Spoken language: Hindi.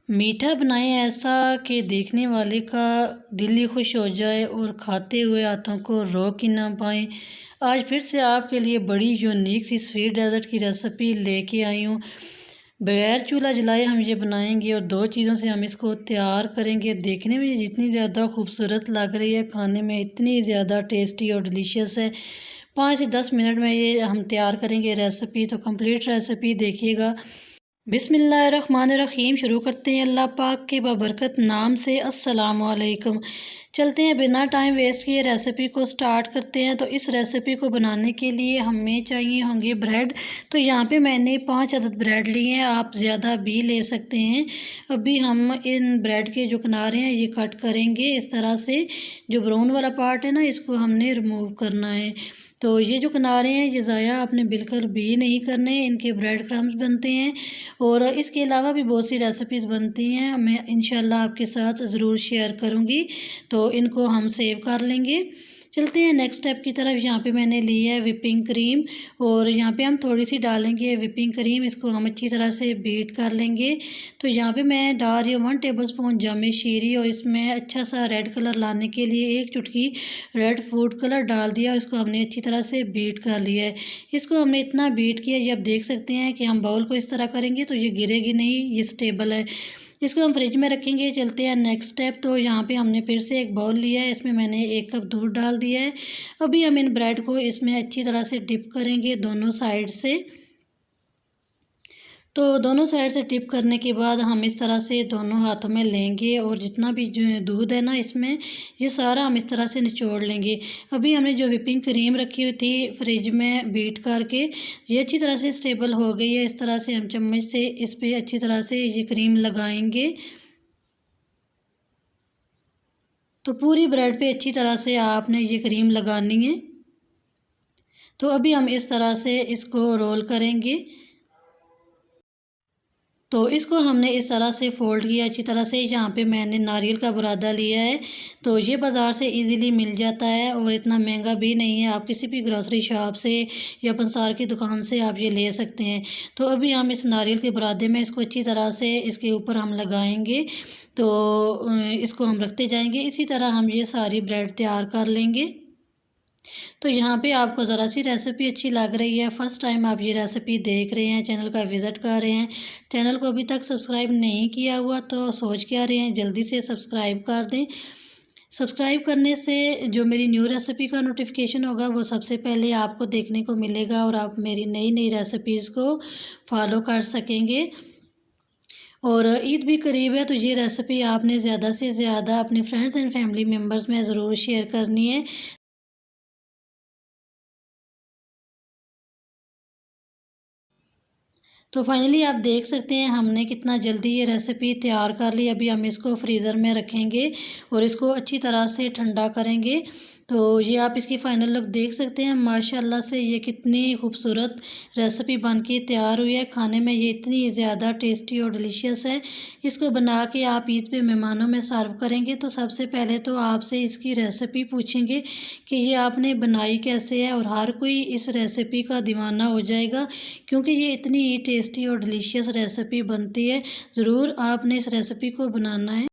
मीठा बनाएं ऐसा कि देखने वाले का दिल ही खुश हो जाए और खाते हुए हाथों को रोक ही ना पाएँ। आज फिर से आपके लिए बड़ी यूनिक सी स्वीट डेज़र्ट की रेसिपी लेके आई हूँ। बगैर चूल्हा जलाए हम ये बनाएंगे और दो चीज़ों से हम इसको तैयार करेंगे। देखने में ये जितनी ज़्यादा खूबसूरत लग रही है, खाने में इतनी ज़्यादा टेस्टी और डिलीशियस है। 5 से 10 मिनट में ये हम तैयार करेंगे रेसिपी। तो कंप्लीट रेसिपी देखिएगा। बिस्मिल्लाहिर्रहमानिर्रहीम। शुरू करते हैं अल्लाह पाक के बबरकत नाम से। अस्सलाम वालेकुम। चलते हैं बिना टाइम वेस्ट किए रेसिपी को स्टार्ट करते हैं। तो इस रेसिपी को बनाने के लिए हमें चाहिए होंगे ब्रेड। तो यहाँ पे मैंने 5 अदद ब्रेड लिए हैं, आप ज़्यादा भी ले सकते हैं। अभी हम इन ब्रेड के जो किनारे हैं ये कट करेंगे इस तरह से। जो ब्राउन वाला पार्ट है ना, इसको हमने रिमूव करना है। तो ये जो किनारे हैं ये ज़ाया आपने बिल्कुल भी नहीं करने, इनके ब्रेड क्रम्स बनते हैं। और इसके अलावा भी बहुत सी रेसिपीज़ बनती हैं, मैं इंशाल्लाह आपके साथ ज़रूर शेयर करूँगी। तो इनको हम सेव कर लेंगे। चलते हैं नेक्स्ट स्टेप की तरफ। यहाँ पे मैंने ली है विपिंग क्रीम और यहाँ पे हम थोड़ी सी डालेंगे विपिंग क्रीम। इसको हम अच्छी तरह से बीट कर लेंगे। तो यहाँ पे मैं डाल रही हूँ 1 टेबलस्पून जामे शीरी और इसमें अच्छा सा रेड कलर लाने के लिए 1 चुटकी रेड फूड कलर डाल दिया और इसको हमने अच्छी तरह से बीट कर लिया है। इसको हमने इतना बीट किया, ये आप देख सकते हैं कि हम बाउल को इस तरह करेंगे तो ये गिरेगी नहीं, ये स्टेबल है। इसको हम फ्रिज में रखेंगे। चलते हैं नेक्स्ट स्टेप। तो यहाँ पे हमने फिर से एक बाउल लिया है, इसमें मैंने 1 कप दूध डाल दिया है। अभी हम इन ब्रेड को इसमें अच्छी तरह से डिप करेंगे दोनों साइड से। तो दोनों साइड से टिप करने के बाद हम इस तरह से दोनों हाथों में लेंगे और जितना भी जो दूध है ना इसमें, ये सारा हम इस तरह से निचोड़ लेंगे। अभी हमने जो विपिंग क्रीम रखी हुई थी फ्रिज में बीट करके, ये अच्छी तरह से स्टेबल हो गई है। इस तरह से हम चम्मच से इस पर अच्छी तरह से ये क्रीम लगाएंगे। तो पूरी ब्रेड पे अच्छी तरह से आपने ये क्रीम लगानी है। तो अभी हम इस तरह से इसको रोल करेंगे। तो इसको हमने इस तरह से फ़ोल्ड किया अच्छी तरह से। यहाँ पे मैंने नारियल का बुरादा लिया है, तो ये बाज़ार से इजीली मिल जाता है और इतना महंगा भी नहीं है। आप किसी भी ग्रोसरी शॉप से या पंसार की दुकान से आप ये ले सकते हैं। तो अभी हम इस नारियल के बुरादे में इसको अच्छी तरह से इसके ऊपर हम लगाएंगे। तो इसको हम रखते जाएंगे। इसी तरह हम ये सारी ब्रेड तैयार कर लेंगे। तो यहाँ पे आपको ज़रा सी रेसिपी अच्छी लग रही है, फ़र्स्ट टाइम आप ये रेसिपी देख रहे हैं, चैनल का विज़िट कर रहे हैं, चैनल को अभी तक सब्सक्राइब नहीं किया हुआ तो सोच क्या रहे हैं, जल्दी से सब्सक्राइब कर दें। सब्सक्राइब करने से जो मेरी न्यू रेसिपी का नोटिफिकेशन होगा वो सबसे पहले आपको देखने को मिलेगा और आप मेरी नई नई रेसिपीज़ को फॉलो कर सकेंगे। और ईद भी करीब है तो ये रेसिपी आपने ज़्यादा से ज़्यादा अपने फ्रेंड्स एंड फैमिली मेम्बर्स में ज़रूर शेयर करनी है। तो फाइनली आप देख सकते हैं हमने कितना जल्दी ये रेसिपी तैयार कर ली। अभी हम इसको फ्रीज़र में रखेंगे और इसको अच्छी तरह से ठंडा करेंगे। तो ये आप इसकी फ़ाइनल लुक देख सकते हैं। माशाल्लाह से ये कितनी खूबसूरत रेसिपी बन के तैयार हुई है। खाने में ये इतनी ज़्यादा टेस्टी और डिलीशियस है। इसको बना के आप ईद पे मेहमानों में सर्व करेंगे तो सबसे पहले तो आपसे इसकी रेसिपी पूछेंगे कि ये आपने बनाई कैसे है, और हर कोई इस रेसिपी का दीवाना हो जाएगा क्योंकि ये इतनी ही टेस्टी और डिलीशियस रेसिपी बनती है। ज़रूर आपने इस रेसिपी को बनाना है।